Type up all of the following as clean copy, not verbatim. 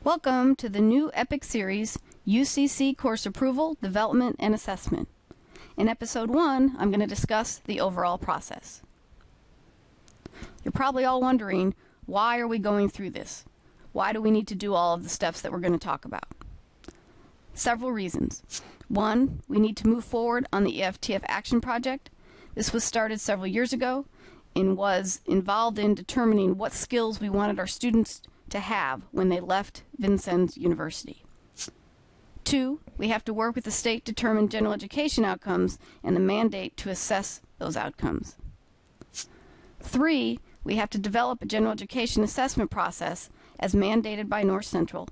Welcome to the new EPIC series, UCC Course Approval, Development, and Assessment. In Episode 1, I'm going to discuss the overall process. You're probably all wondering, why are we going through this? Why do we need to do all of the steps that we're going to talk about? Several reasons. One, we need to move forward on the EFTF Action Project. This was started several years ago and was involved in determining what skills we wanted our students to have when they left Vincennes University. Two, we have to work with the state-determined general education outcomes and the mandate to assess those outcomes. Three, we have to develop a general education assessment process as mandated by North Central.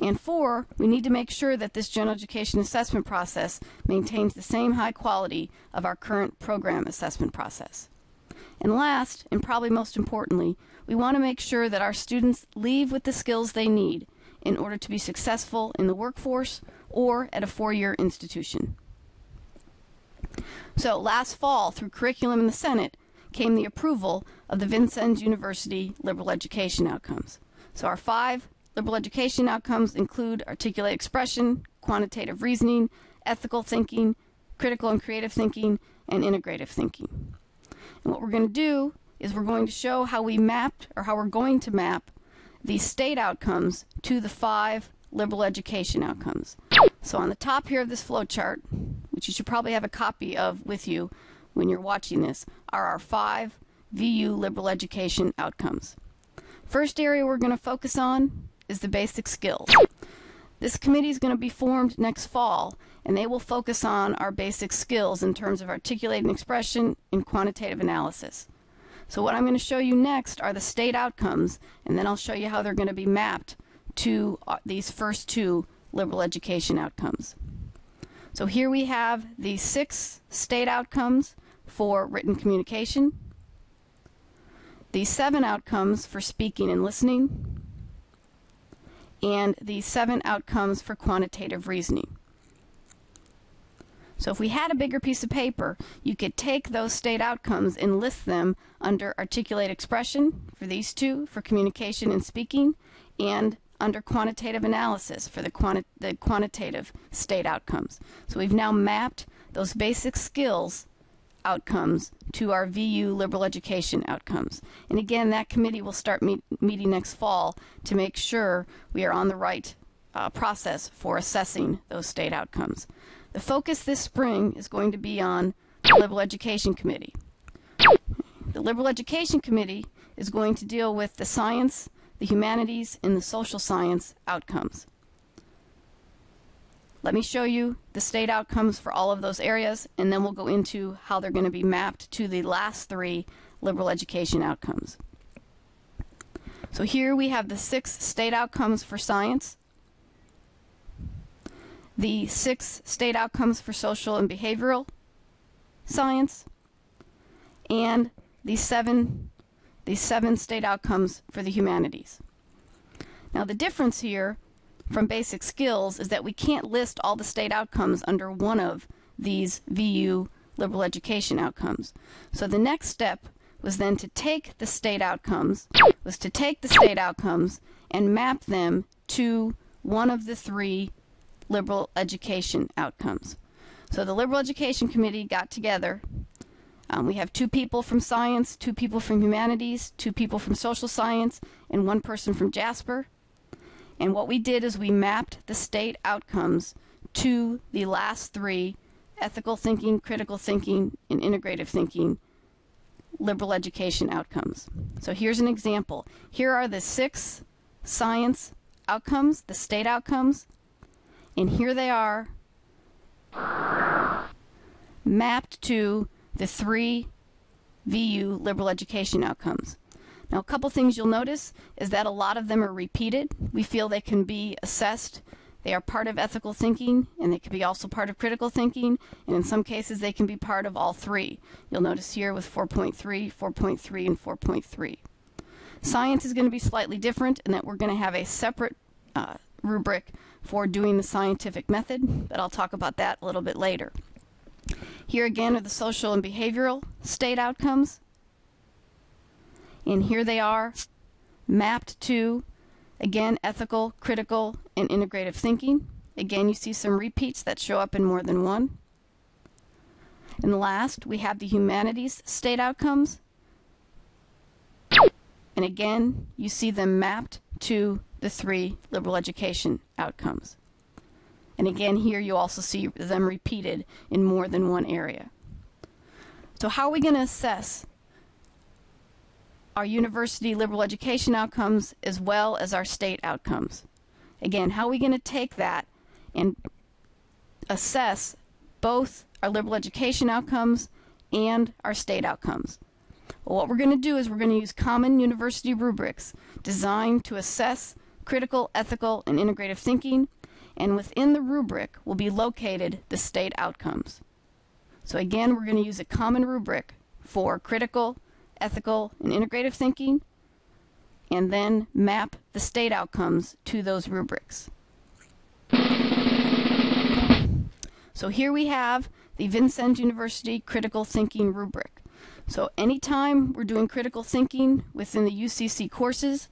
And four, we need to make sure that this general education assessment process maintains the same high quality of our current program assessment process. And last, and probably most importantly, we want to make sure that our students leave with the skills they need in order to be successful in the workforce or at a four-year institution. So last fall, through curriculum in the Senate, came the approval of the Vincennes University Liberal Education Outcomes. So our 5 liberal education outcomes include articulate expression, quantitative reasoning, ethical thinking, critical and creative thinking, and integrative thinking. And what we're going to do is we're going to show how we mapped, or how we're going to map, the state outcomes to the 5 liberal education outcomes. So on the top here of this flowchart, which you should probably have a copy of with you when you're watching this, are our 5 VU liberal education outcomes. First area we're going to focus on is the basic skills. This committee is going to be formed next fall, and they will focus on our basic skills in terms of articulating expression and quantitative analysis. So what I'm going to show you next are the state outcomes, and then I'll show you how they're going to be mapped to these first 2 liberal education outcomes. So here we have the 6 state outcomes for written communication, the 7 outcomes for speaking and listening, and the 7 outcomes for quantitative reasoning. So if we had a bigger piece of paper, you could take those state outcomes and list them under articulate expression for these 2, for communication and speaking, and under quantitative analysis for the quantitative state outcomes. So we've now mapped those basic skills outcomes to our VU liberal education outcomes. And again, that committee will start meeting next fall to make sure we are on the right process for assessing those state outcomes. The focus this spring is going to be on the Liberal Education Committee. The Liberal Education Committee is going to deal with the science, the humanities, and the social science outcomes. Let me show you the state outcomes for all of those areas, and then we'll go into how they're going to be mapped to the last 3 liberal education outcomes. So here we have the 6 state outcomes for science, the 6 state outcomes for social and behavioral science, and the 7 state outcomes for the humanities. Now the difference here from basic skills is that we can't list all the state outcomes under one of these VU liberal education outcomes. So the next step was then to take the state outcomes, and map them to one of the 3 liberal education outcomes. So the Liberal Education Committee got together. We have 2 people from science, 2 people from humanities, 2 people from social science, and 1 person from Jasper. And what we did is we mapped the state outcomes to the last 3 ethical thinking, critical thinking, and integrative thinking liberal education outcomes. So here's an example. Here are the 6 science outcomes, the state outcomes, and here they are mapped to the 3 VU liberal education outcomes. Now a couple things you'll notice is that a lot of them are repeated. We feel they can be assessed. They are part of ethical thinking, and they can be also part of critical thinking, and in some cases they can be part of all 3. You'll notice here with 4.3, 4.3, and 4.3. Science is going to be slightly different in that we're going to have a separate rubric for doing the scientific method, but I'll talk about that a little bit later. Here again are the social and behavioral state outcomes, and here they are mapped to Again, ethical, critical, and integrative thinking. Again, you see some repeats that show up in more than one. And last, we have the humanities state outcomes. And again, you see them mapped to the 3 liberal education outcomes. And again, here you also see them repeated in more than one area. So how are we going to assess our university liberal education outcomes as well as our state outcomes? Again, how are we going to take that and assess both our liberal education outcomes and our state outcomes? Well, what we're going to do is we're going to use common university rubrics designed to assess critical, ethical, and integrative thinking, and within the rubric will be located the state outcomes. So again, we're going to use a common rubric for critical, ethical, and integrative thinking, and then map the state outcomes to those rubrics. So here we have the Vincennes University Critical Thinking rubric. So anytime we're doing critical thinking within the UCC courses,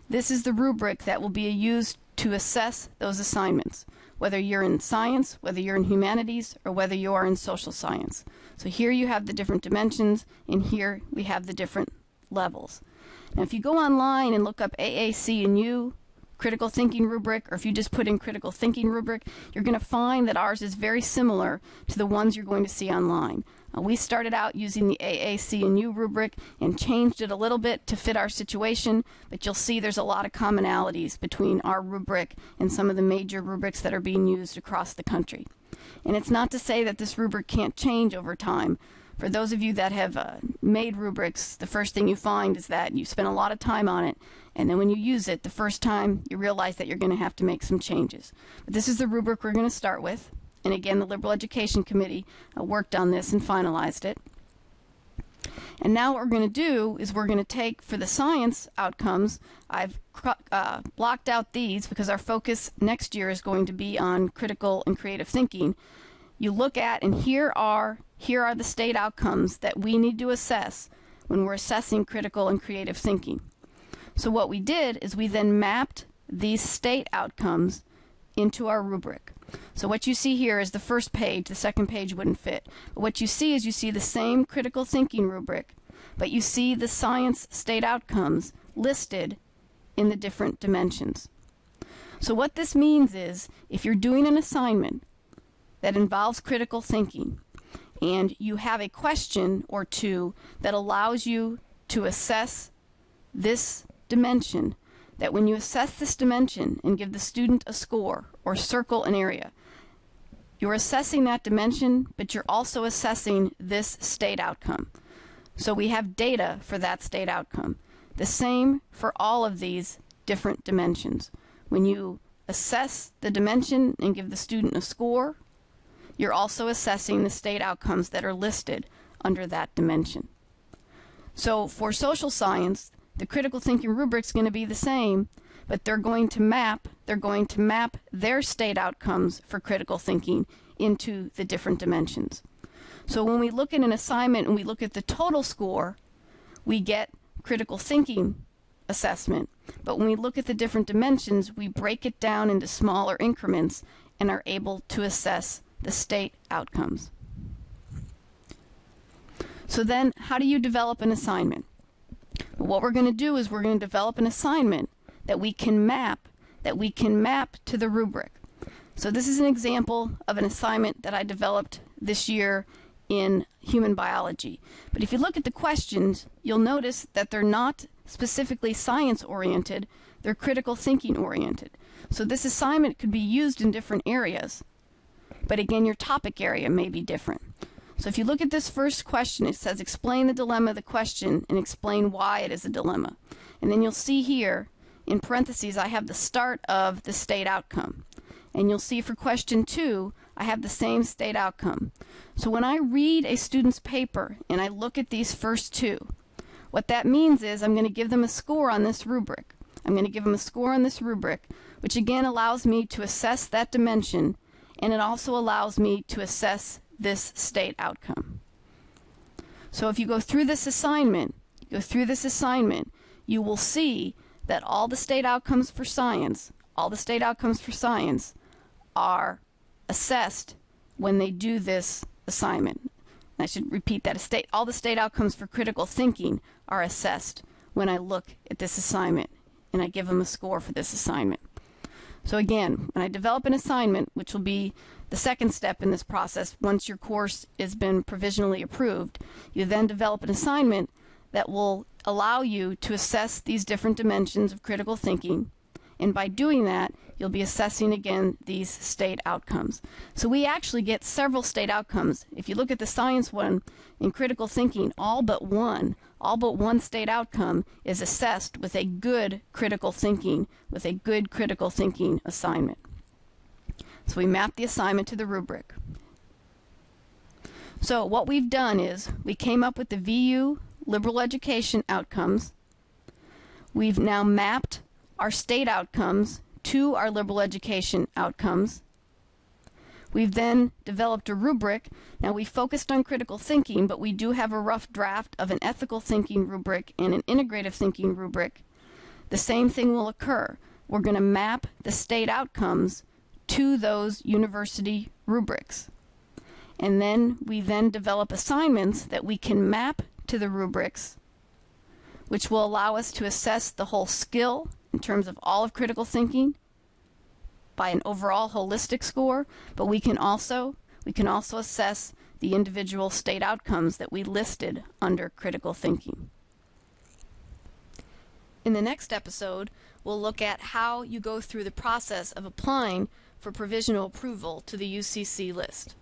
this is the rubric that will be used to assess those assignments, whether you're in science, whether you're in humanities, or whether you are in social science. So here you have the different dimensions, and here we have the different levels. Now if you go online and look up AAC&U critical thinking rubric, or if you just put in critical thinking rubric, you're going to find that ours is very similar to the ones you're going to see online. We started out using the AAC&U rubric and changed it a little bit to fit our situation, but you'll see there's a lot of commonalities between our rubric and some of the major rubrics that are being used across the country. And it's not to say that this rubric can't change over time. For those of you that have made rubrics, the first thing you find is that you spend a lot of time on it, and then when you use it the first time, you realize that you're going to have to make some changes. But this is the rubric we're going to start with. And again, the Liberal Education Committee worked on this and finalized it. And now what we're going to do is we're going to take, for the science outcomes, I've blocked out these because our focus next year is going to be on critical and creative thinking. You look at, and here are the state outcomes that we need to assess when we're assessing critical and creative thinking. So what we did is we then mapped these state outcomes into our rubric. So what you see here is the first page. The second page wouldn't fit. But what you see is you see the same critical thinking rubric, but you see the science state outcomes listed in the different dimensions. So what this means is if you're doing an assignment that involves critical thinking and you have a question or two that allows you to assess this dimension, that when you assess this dimension and give the student a score or circle an area, you're assessing that dimension, but you're also assessing this state outcome. So we have data for that state outcome. The same for all of these different dimensions. When you assess the dimension and give the student a score, you're also assessing the state outcomes that are listed under that dimension. So for social science, the critical thinking rubric is going to be the same, but they're going to map their state outcomes for critical thinking into the different dimensions. So when we look at an assignment and we look at the total score, we get critical thinking assessment. But when we look at the different dimensions, we break it down into smaller increments and are able to assess the state outcomes. So then, how do you develop an assignment? Well, what we're going to do is we're going to develop an assignment that we can map to the rubric. So this is an example of an assignment that I developed this year in human biology. But if you look at the questions, you'll notice that they're not specifically science oriented, they're critical thinking oriented. So this assignment could be used in different areas, but again, your topic area may be different. So if you look at this first question, it says explain the dilemma of the question and explain why it is a dilemma. And then you'll see here in parentheses I have the start of the state outcome. And you'll see for question 2 I have the same state outcome. So when I read a student's paper and I look at these first two, what that means is I'm going to give them a score on this rubric. I'm going to give them a score on this rubric, which again allows me to assess that dimension, and it also allows me to assess this state outcome. So if you go through this assignment, you will see that all the state outcomes for science are assessed when they do this assignment. I should repeat that. All the state outcomes for critical thinking are assessed when I look at this assignment and I give them a score for this assignment. So again, when I develop an assignment, which will be the second step in this process, once your course has been provisionally approved, you then develop an assignment that will allow you to assess these different dimensions of critical thinking, and by doing that, you'll be assessing again these state outcomes. So we actually get several state outcomes. If you look at the science one, in critical thinking, all but one state outcome is assessed with a good critical thinking assignment. So we map the assignment to the rubric. So what we've done is we came up with the VU liberal education outcomes. We've now mapped our state outcomes to our liberal education outcomes. We've then developed a rubric. Now we focused on critical thinking, but we do have a rough draft of an ethical thinking rubric and an integrative thinking rubric. The same thing will occur. We're going to map the state outcomes to those university rubrics. And then we develop assignments that we can map to the rubrics, which will allow us to assess the whole skill in terms of all of critical thinking by an overall holistic score, but we can also assess the individual state outcomes that we listed under critical thinking. In the next episode, we'll look at how you go through the process of applying for provisional approval to the UCC list.